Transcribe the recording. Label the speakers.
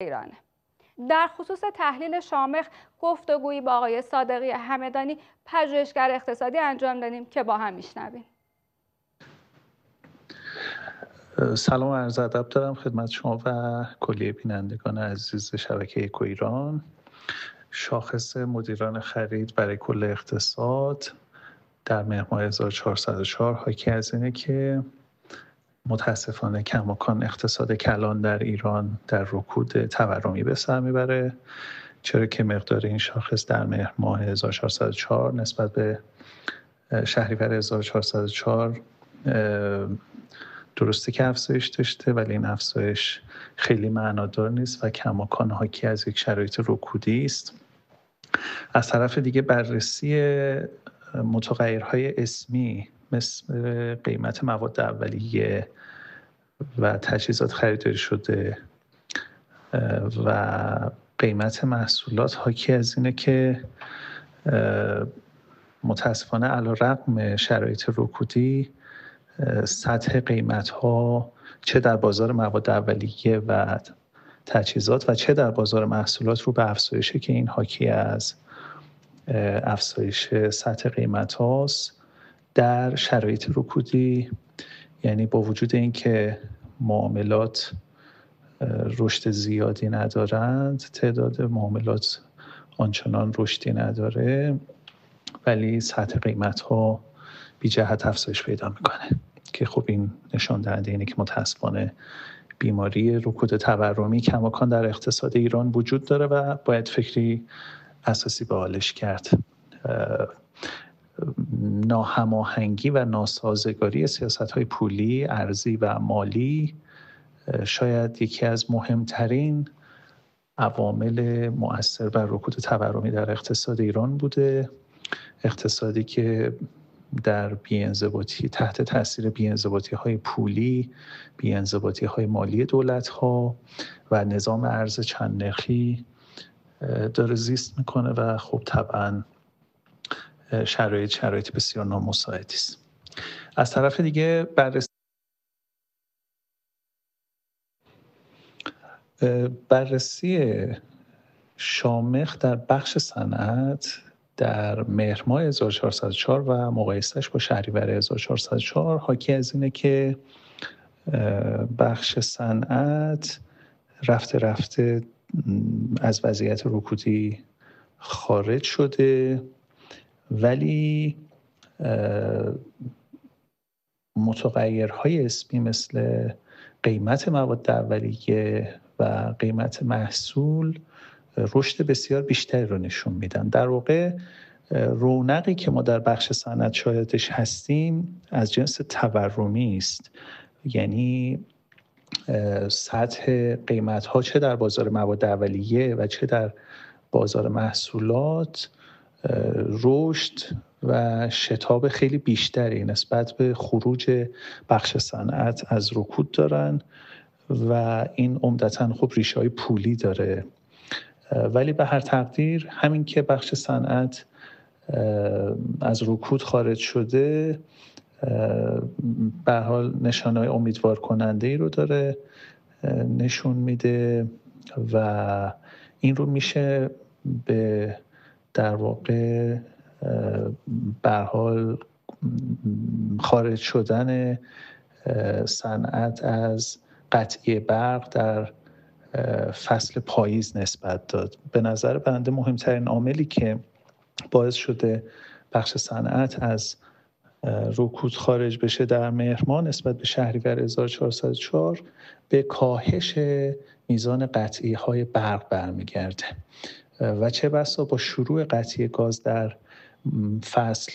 Speaker 1: ایرانه. در خصوص تحلیل شامخ گفتگویی با آقای صادقی همدانی پژوهشگر اقتصادی انجام دادیم که با هم میشنویم.
Speaker 2: سلام و عرض ادب دارم خدمت شما و کلیه بینندگان عزیز شبکه اکو ایران. شاخص مدیران خرید برای کل اقتصاد در مهر ماه 1404 حاکی از اینه که متاسفانه کماکان اقتصاد کلان در ایران در رکود تورمی به سر میبره، چرا که مقدار این شاخص در مهر ماه 1404 نسبت به شهریور 1404 درسته که افزایش داشته، ولی این افزایش خیلی معنادار نیست و کماکان حاکی از یک شرایط رکودی است. از طرف دیگه بررسی متغیرهای اسمی مثل قیمت مواد اولیه و تجهیزات خریداری شده و قیمت محصولات حاکی از اینه که متاسفانه علیرغم شرایط رکودی سطح قیمت‌ها چه در بازار مواد اولیه و تجهیزات و چه در بازار محصولات رو به افزایشه که این حاکی از افزایش سطح قیمت‌هاست در شرایط رکودی. یعنی با وجود اینکه معاملات رشد زیادی ندارند، تعداد معاملات آنچنان رشدی نداره، ولی سطح قیمت‌ها بی جهت افزایش پیدا میکنه که خب این نشان دهنده اینه که متاسفانه بیماری رکود تورمی کماکان در اقتصاد ایران وجود داره و باید فکری اساسی به حالش کرد. ناهماهنگی و ناسازگاری سیاست‌های پولی، ارزی و مالی شاید یکی از مهمترین عوامل مؤثر بر رکود تورمی در اقتصاد ایران بوده. اقتصادی که در بی‌انضباطی تحت تاثیر بی‌انضباطی‌های پولی، بی‌انضباطی‌های مالی دولت‌ها و نظام ارز چند نرخی داره زیست میکنه و خب طبعاً شرایط بسیار نامساعدی است. از طرف دیگه بررسی شامخ در بخش صنعت در مهر ماه 1404 و مقایسهش با شهریور 1404 حاکی از اینه که بخش صنعت رفته از وضعیت رکودی خارج شده، ولی متغیرهای اسمی مثل قیمت مواد اولیه و قیمت محصول رشد بسیار بیشتری رو نشون میدن. در واقع رونقی که ما در بخش صنعت شاهدش هستیم از جنس تورمی است، یعنی سطح قیمت ها چه در بازار مواد اولیه و چه در بازار محصولات رشد و شتاب خیلی بیشتری نسبت به خروج بخش صنعت از رکود دارن و این عمدتاً خب ریشه‌های پولی داره. ولی به هر تقدیر همین که بخش صنعت از رکود خارج شده به هر حال نشانه‌های امیدوار کننده ای رو داره نشون میده و این رو میشه به در واقع به هر حال خارج شدن صنعت از قطعی برق در فصل پاییز نسبت داد. به نظر بنده مهمترین عاملی که باعث شده بخش صنعت از رکود خارج بشه در مهر ماه نسبت به شهریور 1404 به کاهش میزان قطعی های برق برمیگرده و چه بسا با شروع قطعی گاز در فصل